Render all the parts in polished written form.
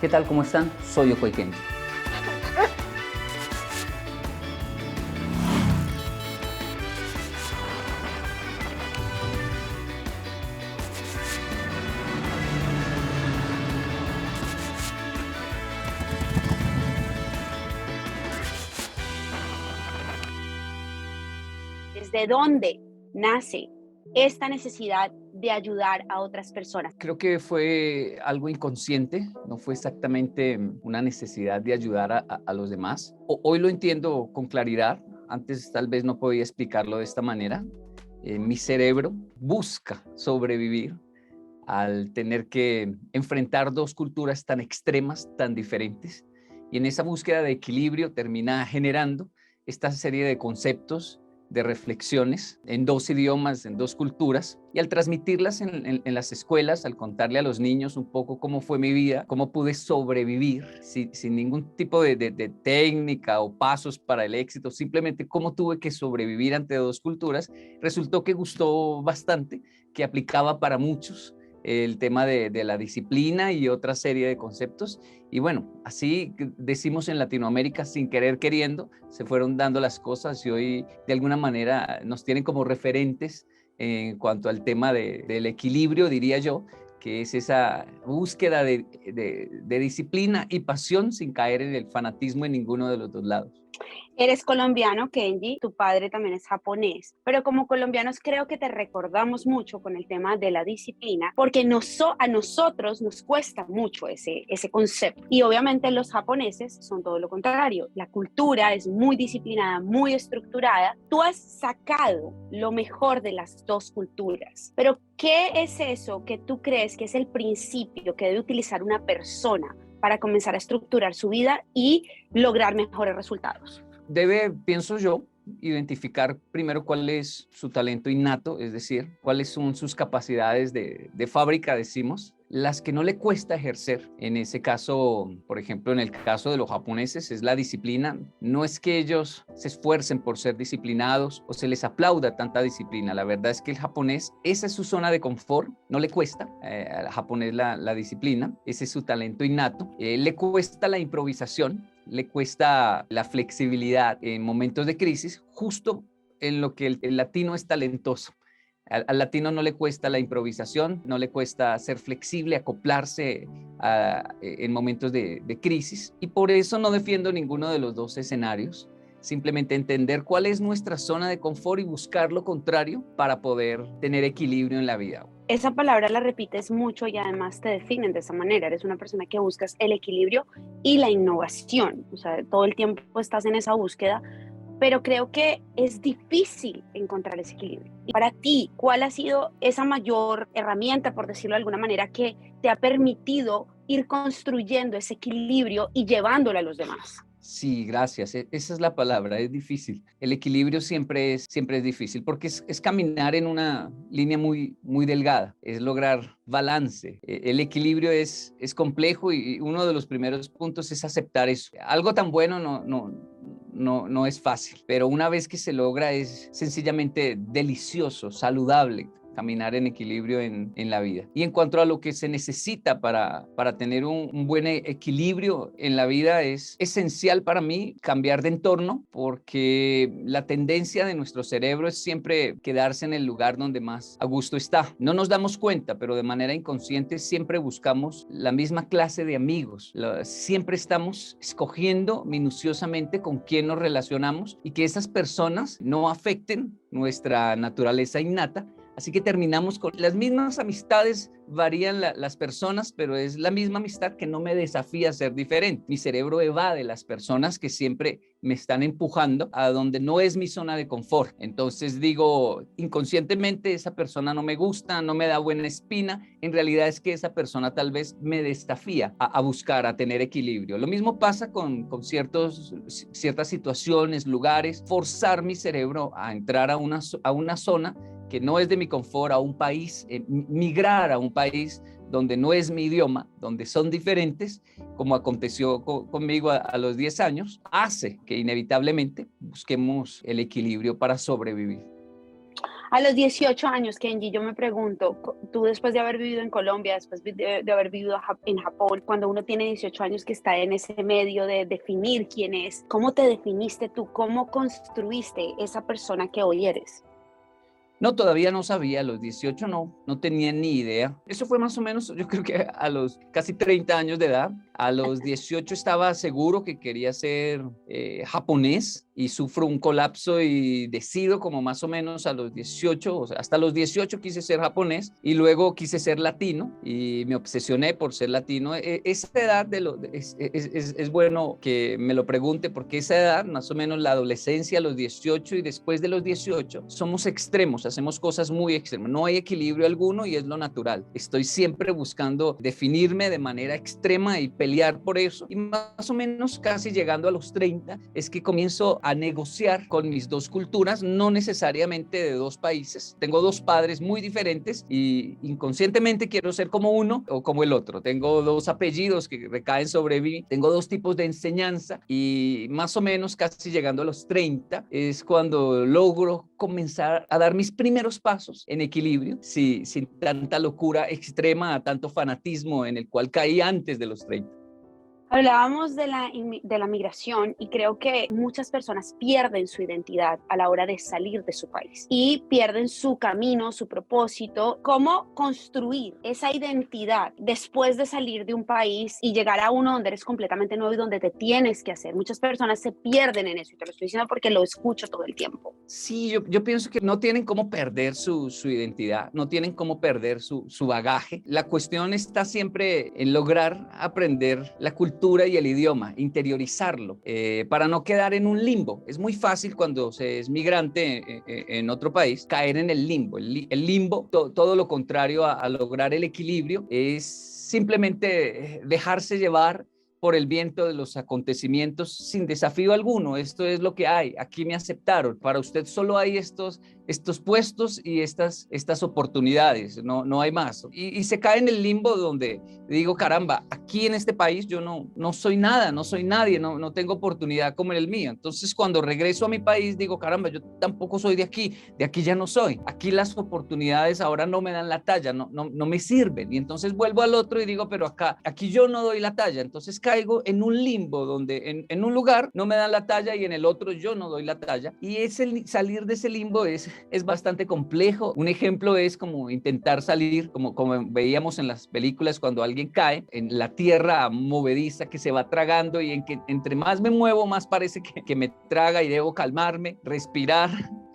¿Qué tal? ¿Cómo están? Soy Yokoi Kenji. ¿Desde dónde nace esta necesidad de ayudar a otras personas? Creo que fue algo inconsciente, no fue exactamente una necesidad de ayudar a los demás. Hoy lo entiendo con claridad, antes tal vez no podía explicarlo de esta manera. Mi cerebro busca sobrevivir al tener que enfrentar dos culturas tan extremas, tan diferentes, y en esa búsqueda de equilibrio termina generando esta serie de conceptos, de reflexiones en dos idiomas, en dos culturas, y al transmitirlas en las escuelas, al contarle a los niños un poco cómo fue mi vida, cómo pude sobrevivir sin ningún tipo de técnica o pasos para el éxito, simplemente cómo tuve que sobrevivir ante dos culturas, resultó que gustó bastante, que aplicaba para muchos el tema de la disciplina y otra serie de conceptos. Y bueno, así decimos en Latinoamérica, sin querer queriendo, se fueron dando las cosas y hoy de alguna manera nos tienen como referentes en cuanto al tema del equilibrio, diría yo, que es esa búsqueda de disciplina y pasión sin caer en el fanatismo en ninguno de los dos lados. Eres colombiano, Kenji, tu padre también es japonés, pero como colombianos creo que te recordamos mucho con el tema de la disciplina, porque a nosotros nos cuesta mucho ese concepto. Y obviamente los japoneses son todo lo contrario. La cultura es muy disciplinada, muy estructurada. Tú has sacado lo mejor de las dos culturas, pero ¿qué es eso que tú crees que es el principio que debe utilizar una persona para comenzar a estructurar su vida y lograr mejores resultados? Debe, pienso yo, identificar primero cuál es su talento innato, es decir, cuáles son sus capacidades de fábrica, decimos, las que no le cuesta ejercer. En ese caso, por ejemplo, en el caso de los japoneses, es la disciplina. No es que ellos se esfuercen por ser disciplinados o se les aplauda tanta disciplina. La verdad es que el japonés, esa es su zona de confort, no le cuesta al japonés la disciplina, ese es su talento innato. Le cuesta la improvisación, le cuesta la flexibilidad en momentos de crisis, justo en lo que el latino es talentoso. Al latino no le cuesta la improvisación, no le cuesta ser flexible, acoplarse en momentos de crisis, y por eso no defiendo ninguno de los dos escenarios. Simplemente entender cuál es nuestra zona de confort y buscar lo contrario para poder tener equilibrio en la vida. Esa palabra la repites mucho y además te definen de esa manera. Eres una persona que buscas el equilibrio y la innovación. O sea, todo el tiempo estás en esa búsqueda, pero creo que es difícil encontrar ese equilibrio. Y para ti, ¿cuál ha sido esa mayor herramienta, por decirlo de alguna manera, que te ha permitido ir construyendo ese equilibrio y llevándolo a los demás? Sí, gracias. Esa es la palabra, es difícil. El equilibrio siempre es difícil porque es caminar en una línea muy delgada, es lograr balance. El equilibrio es complejo y uno de los primeros puntos es aceptar eso. Algo tan bueno no es fácil, pero una vez que se logra es sencillamente delicioso, saludable caminar en equilibrio en la vida. Y en cuanto a lo que se necesita para tener un buen equilibrio en la vida, es esencial para mí cambiar de entorno, porque la tendencia de nuestro cerebro es siempre quedarse en el lugar donde más a gusto está. No nos damos cuenta, pero de manera inconsciente siempre buscamos la misma clase de amigos. Siempre estamos escogiendo minuciosamente con quién nos relacionamos y que esas personas no afecten nuestra naturaleza innata. Así que terminamos con las mismas amistades, varían las personas, pero es la misma amistad que no me desafía a ser diferente. Mi cerebro evade las personas que siempre me están empujando a donde no es mi zona de confort. Entonces digo, inconscientemente esa persona no me gusta, no me da buena espina. En realidad es que esa persona tal vez me desafía a buscar, a tener equilibrio. Lo mismo pasa con ciertas situaciones, lugares, forzar mi cerebro a entrar a una zona que no es de mi confort, a un país, migrar a un país donde no es mi idioma, donde son diferentes, como aconteció conmigo a los 10 años, hace que inevitablemente busquemos el equilibrio para sobrevivir. A los 18 años, Kenji, yo me pregunto, tú después de haber vivido en Colombia, después de haber vivido en Japón, cuando uno tiene 18 años que está en ese medio de definir quién es, ¿cómo te definiste tú? ¿Cómo construiste esa persona que hoy eres? No, todavía no sabía, a los 18 no tenía ni idea. Eso fue más o menos, yo creo que a los casi 30 años de edad. A los 18 estaba seguro que quería ser japonés y sufro un colapso y decido como más o menos a los 18, o sea, hasta los 18 quise ser japonés y luego quise ser latino y me obsesioné por ser latino. Esa edad es bueno que me lo pregunte porque esa edad, más o menos la adolescencia, los 18 y después de los 18, somos extremos, hacemos cosas muy extremas, no hay equilibrio alguno y es lo natural. Estoy siempre buscando definirme de manera extrema y pelear por eso y más o menos casi llegando a los 30 es que comienzo a negociar con mis dos culturas, no necesariamente de dos países. Tengo dos padres muy diferentes y inconscientemente quiero ser como uno o como el otro. Tengo dos apellidos que recaen sobre mí, tengo dos tipos de enseñanza y más o menos casi llegando a los 30 es cuando logro comenzar a dar mis primeros pasos en equilibrio, sin tanta locura extrema, tanto fanatismo en el cual caí antes de los 30. Hablábamos de la migración y creo que muchas personas pierden su identidad a la hora de salir de su país y pierden su camino, su propósito, cómo construir esa identidad después de salir de un país y llegar a uno donde eres completamente nuevo y donde te tienes que hacer. Muchas personas se pierden en eso y te lo estoy diciendo porque lo escucho todo el tiempo. Sí, yo pienso que no tienen cómo perder su identidad, no tienen cómo perder su bagaje. La cuestión está siempre en lograr aprender la cultura y el idioma, interiorizarlo, para no quedar en un limbo. Es muy fácil cuando se es migrante en otro país caer en el limbo. El limbo, todo lo contrario a lograr el equilibrio, es simplemente dejarse llevar por el viento de los acontecimientos sin desafío alguno. Esto es lo que hay, aquí me aceptaron. Para usted solo hay estos puestos y estas oportunidades, no hay más. Y se cae en el limbo donde digo, caramba, aquí en este país yo no soy nada, no soy nadie, no tengo oportunidad como en el mío. Entonces cuando regreso a mi país digo, caramba, yo tampoco soy de aquí ya no soy. Aquí las oportunidades ahora no me dan la talla, no me sirven. Y entonces vuelvo al otro y digo, pero aquí yo no doy la talla. Entonces caigo en un limbo donde en un lugar no me dan la talla y en el otro yo no doy la talla. Y salir de ese limbo es bastante complejo. Un ejemplo es como intentar salir, como veíamos en las películas, cuando alguien cae en la tierra movediza que se va tragando y en que entre más me muevo, más parece que me traga y debo calmarme, respirar.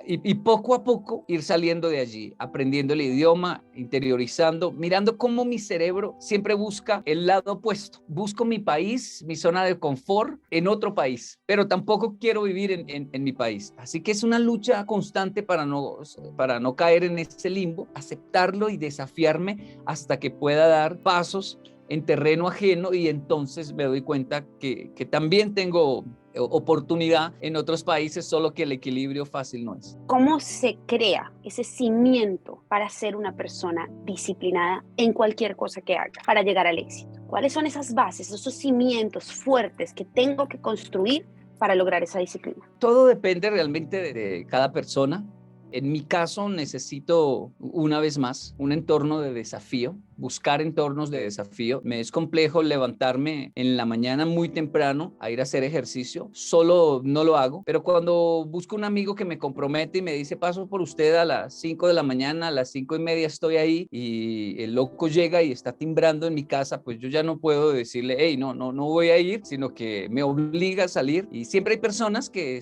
Y poco a poco ir saliendo de allí, aprendiendo el idioma, interiorizando, mirando cómo mi cerebro siempre busca el lado opuesto. Busco mi país, mi zona de confort en otro país, pero tampoco quiero vivir en mi país. Así que es una lucha constante para no caer en ese limbo, aceptarlo y desafiarme hasta que pueda dar pasos en terreno ajeno y entonces me doy cuenta que también tengo oportunidad en otros países, solo que el equilibrio fácil no es. ¿Cómo se crea ese cimiento para ser una persona disciplinada en cualquier cosa que haga para llegar al éxito? ¿Cuáles son esas bases, esos cimientos fuertes que tengo que construir para lograr esa disciplina? Todo depende realmente de cada persona. En mi caso necesito, una vez más, un entorno de desafío, buscar entornos de desafío. Me es complejo levantarme en la mañana muy temprano a ir a hacer ejercicio, solo no lo hago, pero cuando busco un amigo que me compromete y me dice, paso por usted a las 5 de la mañana, a las 5:30 estoy ahí y el loco llega y está timbrando en mi casa, pues yo ya no puedo decirle, hey, no voy a ir, sino que me obliga a salir y siempre hay personas que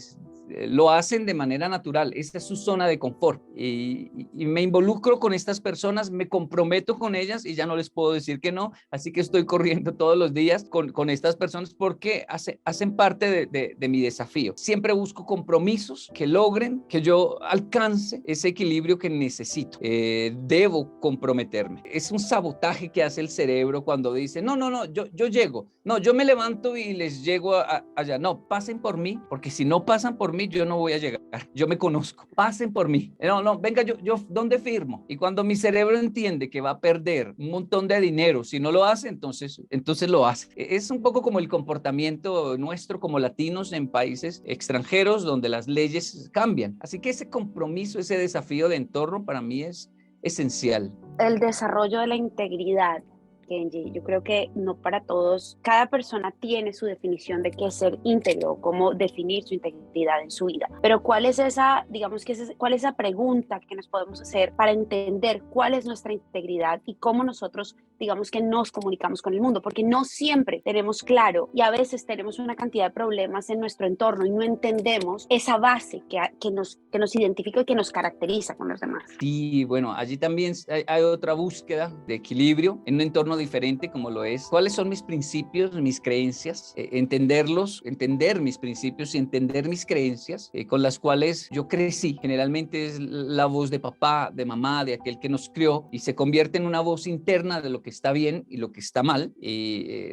lo hacen de manera natural, esta es su zona de confort y me involucro con estas personas, me comprometo con ellas y ya no les puedo decir que no, así que estoy corriendo todos los días con estas personas porque hacen parte de mi desafío. Siempre busco compromisos que logren que yo alcance ese equilibrio que necesito. Debo comprometerme. Es un sabotaje que hace el cerebro cuando dice, no, yo llego, no, yo me levanto y les llego allá, no, pasen por mí, porque si no pasan por mí, yo no voy a llegar. Yo me conozco. Pasen por mí. No, venga, yo, ¿dónde firmo? Y cuando mi cerebro entiende que va a perder un montón de dinero si no lo hace, entonces lo hace. Es un poco como el comportamiento nuestro como latinos en países extranjeros donde las leyes cambian. Así que ese compromiso, ese desafío de entorno para mí es esencial. El desarrollo de la integridad, Kenji, yo creo que no para todos, cada persona tiene su definición de qué es ser íntegro, cómo definir su integridad en su vida, pero cuál es esa, digamos que cuál es esa pregunta que nos podemos hacer para entender cuál es nuestra integridad y cómo nosotros, digamos que nos comunicamos con el mundo, porque no siempre tenemos claro y a veces tenemos una cantidad de problemas en nuestro entorno y no entendemos esa base que nos identifica y que nos caracteriza con los demás. Sí, bueno, allí también hay otra búsqueda de equilibrio en un entorno diferente como lo es. ¿Cuáles son mis principios, mis creencias? Entenderlos, entender mis principios y entender mis creencias con las cuales yo crecí. Generalmente es la voz de papá, de mamá, de aquel que nos crió y se convierte en una voz interna de lo que está bien y lo que está mal.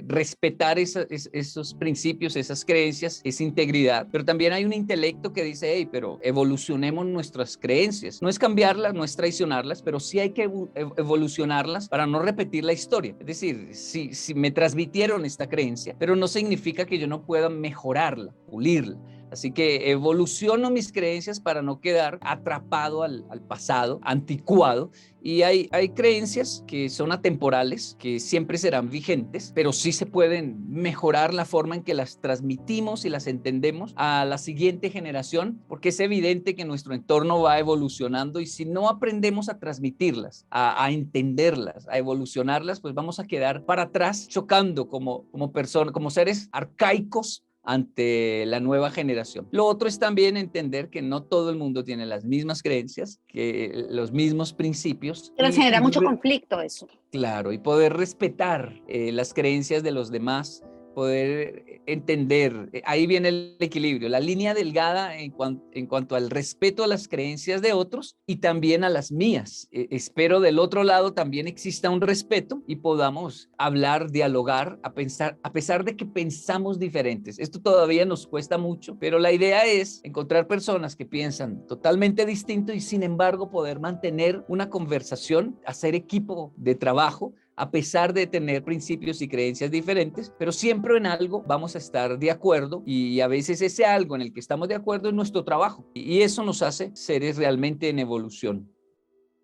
Respetar esos principios, esas creencias, esa integridad. Pero también hay un intelecto que dice, hey, pero evolucionemos nuestras creencias. No es cambiarlas, no es traicionarlas, pero sí hay que evolucionarlas para no repetir la historia. Es decir, si me transmitieron esta creencia, pero no significa que yo no pueda mejorarla, pulirla. Así que evoluciono mis creencias para no quedar atrapado al pasado, anticuado. Y hay creencias que son atemporales, que siempre serán vigentes, pero sí se pueden mejorar la forma en que las transmitimos y las entendemos a la siguiente generación, porque es evidente que nuestro entorno va evolucionando y si no aprendemos a transmitirlas, a entenderlas, a evolucionarlas, pues vamos a quedar para atrás chocando como personas, como seres arcaicos ante la nueva generación. Lo otro es también entender que no todo el mundo tiene las mismas creencias, que los mismos principios. Pero genera mucho conflicto eso. Claro, y poder respetar las creencias de los demás, poder entender, ahí viene el equilibrio, la línea delgada en cuanto al respeto a las creencias de otros y también a las mías. Espero del otro lado también exista un respeto y podamos hablar, dialogar, a pesar de que pensamos diferentes. Esto todavía nos cuesta mucho, pero la idea es encontrar personas que piensan totalmente distinto y sin embargo poder mantener una conversación, hacer equipo de trabajo, a pesar de tener principios y creencias diferentes, pero siempre en algo vamos a estar de acuerdo y a veces ese algo en el que estamos de acuerdo es nuestro trabajo y eso nos hace seres realmente en evolución.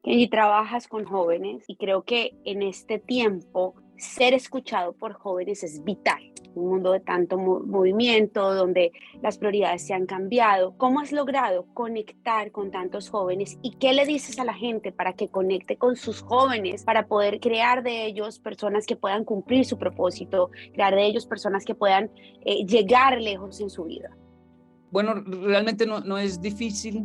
Y trabajas con jóvenes y creo que en este tiempo ser escuchado por jóvenes es vital. Un mundo de tanto movimiento, donde las prioridades se han cambiado. ¿Cómo has logrado conectar con tantos jóvenes y qué le dices a la gente para que conecte con sus jóvenes, para poder crear de ellos personas que puedan cumplir su propósito, crear de ellos personas que puedan llegar lejos en su vida? Bueno, realmente no es difícil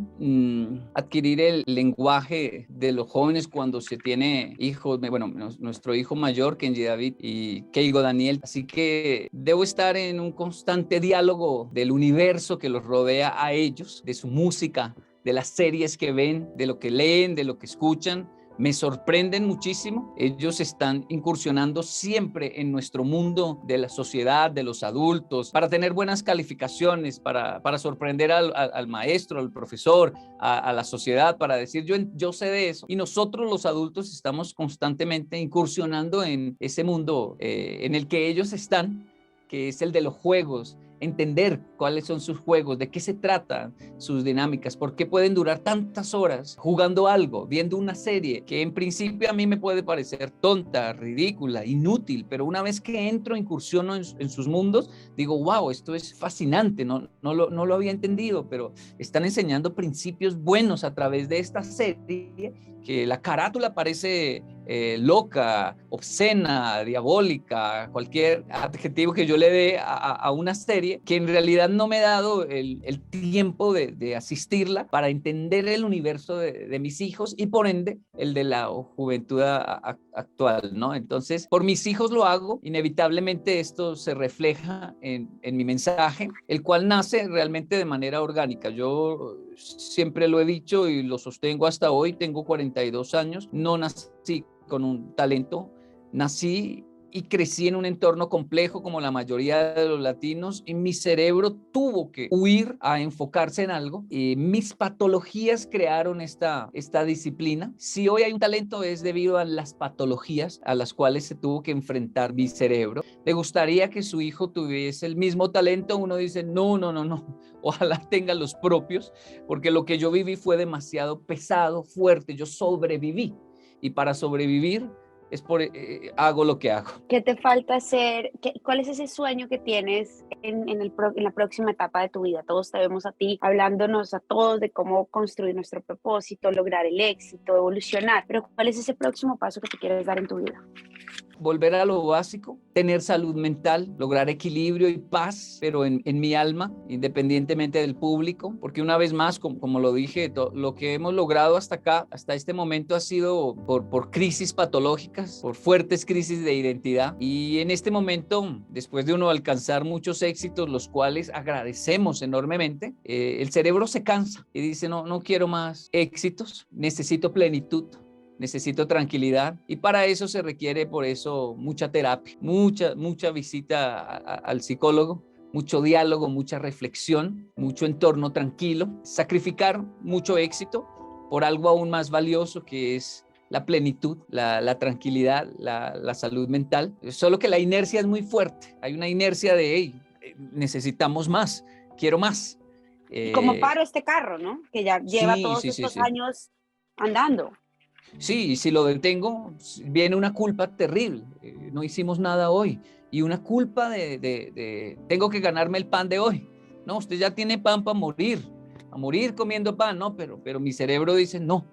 adquirir el lenguaje de los jóvenes cuando se tiene hijos. Bueno, nuestro hijo mayor, Kenji David y Keigo Daniel. Así que debo estar en un constante diálogo del universo que los rodea a ellos, de su música, de las series que ven, de lo que leen, de lo que escuchan. Me sorprenden muchísimo. Ellos están incursionando siempre en nuestro mundo de la sociedad, de los adultos, para tener buenas calificaciones, para sorprender al maestro, al profesor, a la sociedad, para decir yo sé de eso. Y nosotros los adultos estamos constantemente incursionando en ese mundo en el que ellos están, que es el de los juegos. Entender cuáles son sus juegos, de qué se tratan sus dinámicas, por qué pueden durar tantas horas jugando algo, viendo una serie que en principio a mí me puede parecer tonta, ridícula, inútil, pero una vez que entro, incursiono en sus mundos, digo, wow, esto es fascinante, no lo había entendido, pero están enseñando principios buenos a través de esta serie, que la carátula parece loca, obscena, diabólica, cualquier adjetivo que yo le dé a una serie, que en realidad no me he dado el tiempo de asistirla para entender el universo de mis hijos y por ende el de la juventud actual, ¿no? Entonces, por mis hijos lo hago, inevitablemente esto se refleja en mi mensaje, el cual nace realmente de manera orgánica. Yo siempre lo he dicho y lo sostengo hasta hoy, tengo 42 años, no nací con un talento, nací y crecí en un entorno complejo como la mayoría de los latinos y mi cerebro tuvo que huir a enfocarse en algo. Mis patologías crearon esta disciplina. Si hoy hay un talento es debido a las patologías a las cuales se tuvo que enfrentar mi cerebro. ¿Le gustaría que su hijo tuviese el mismo talento? Uno dice, no, no, no, no. Ojalá tenga los propios, porque lo que yo viví fue demasiado pesado, fuerte. Yo sobreviví y para sobrevivir hago lo que hago. ¿Qué te falta hacer? ¿Cuál es ese sueño que tienes en la próxima etapa de tu vida? Todos te vemos a ti, hablándonos a todos de cómo construir nuestro propósito, lograr el éxito, evolucionar. Pero ¿cuál es ese próximo paso que te quieres dar en tu vida? Volver a lo básico, tener salud mental, lograr equilibrio y paz, pero en mi alma, independientemente del público, porque una vez más, como lo dije, lo que hemos logrado hasta acá, hasta este momento ha sido por crisis patológicas, por fuertes crisis de identidad, y en este momento, después de uno alcanzar muchos éxitos, los cuales agradecemos enormemente, el cerebro se cansa y dice, no, no quiero más éxitos, necesito plenitud. Necesito tranquilidad y para eso se requiere por eso mucha terapia, mucha visita al psicólogo, mucho diálogo, mucha reflexión, mucho entorno tranquilo, sacrificar mucho éxito por algo aún más valioso que es la plenitud, la tranquilidad, la salud mental. Solo que la inercia es muy fuerte, hay una inercia de, hey, necesitamos más, quiero más. Como paro este carro, ¿no? Que ya lleva todos estos sí. años andando. Sí, y si lo detengo, viene una culpa terrible. No hicimos nada hoy. Y una culpa de tengo que ganarme el pan de hoy. No, usted ya tiene pan para morir, a morir comiendo pan. No, pero mi cerebro dice, no,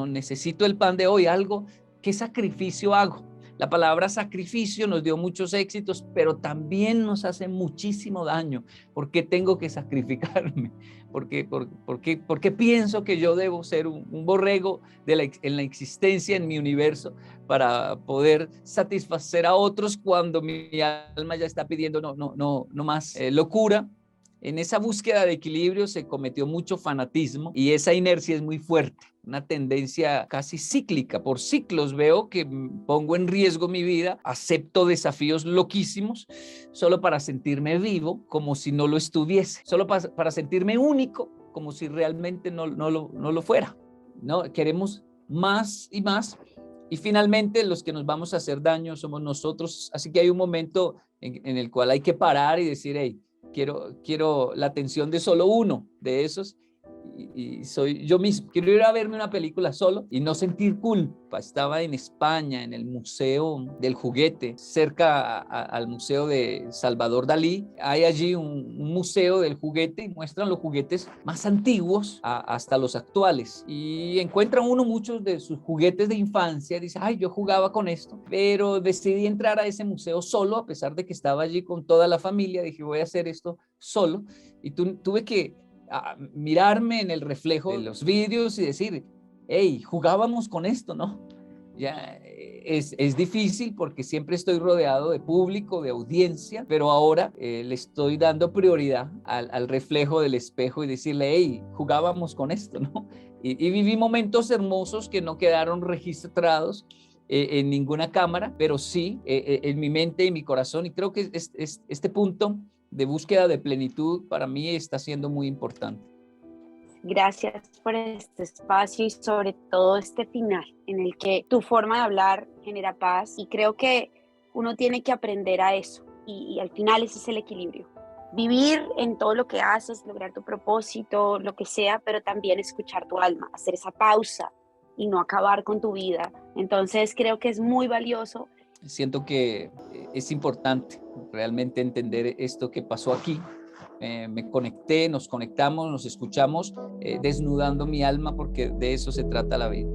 necesito el pan de hoy. Algo, ¿qué sacrificio hago? La palabra sacrificio nos dio muchos éxitos, pero también nos hace muchísimo daño. ¿Por qué tengo que sacrificarme? ¿Por qué pienso que yo debo ser un borrego en la existencia, en mi universo, para poder satisfacer a otros cuando mi alma ya está pidiendo no más locura? En esa búsqueda de equilibrio se cometió mucho fanatismo y esa inercia es muy fuerte, una tendencia casi cíclica. Por ciclos veo que pongo en riesgo mi vida, acepto desafíos loquísimos solo para sentirme vivo como si no lo estuviese, solo para sentirme único como si realmente no lo fuera. ¿No? Queremos más y más y finalmente los que nos vamos a hacer daño somos nosotros. Así que hay un momento en el cual hay que parar y decir, hey, quiero la atención de solo uno de esos y soy yo mismo. Quiero ir a verme una película solo y no sentir culpa. Estaba en España, en el Museo del Juguete, cerca al Museo de Salvador Dalí. Hay allí un museo del juguete y muestran los juguetes más antiguos hasta los actuales. Y encuentra uno muchos de sus juguetes de infancia. Dice, ay, yo jugaba con esto. Pero decidí entrar a ese museo solo, a pesar de que estaba allí con toda la familia. Dije, voy a hacer esto solo. Y tuve que mirarme en el reflejo de los vídeos y decir, hey, jugábamos con esto, ¿no? Ya es difícil porque siempre estoy rodeado de público, de audiencia, pero ahora le estoy dando prioridad al reflejo del espejo y decirle, hey, jugábamos con esto, ¿no? Y viví momentos hermosos que no quedaron registrados en ninguna cámara, pero sí en mi mente y mi corazón, y creo que este punto de búsqueda de plenitud para mí está siendo muy importante. Gracias por este espacio y sobre todo este final en el que tu forma de hablar genera paz y creo que uno tiene que aprender a eso y al final ese es el equilibrio. Vivir en todo lo que haces, lograr tu propósito, lo que sea, pero también escuchar tu alma, hacer esa pausa y no acabar con tu vida. Entonces creo que es muy valioso. Siento que es importante realmente entender esto que pasó aquí. Me conecté, nos conectamos, nos escuchamos, desnudando mi alma porque de eso se trata la vida.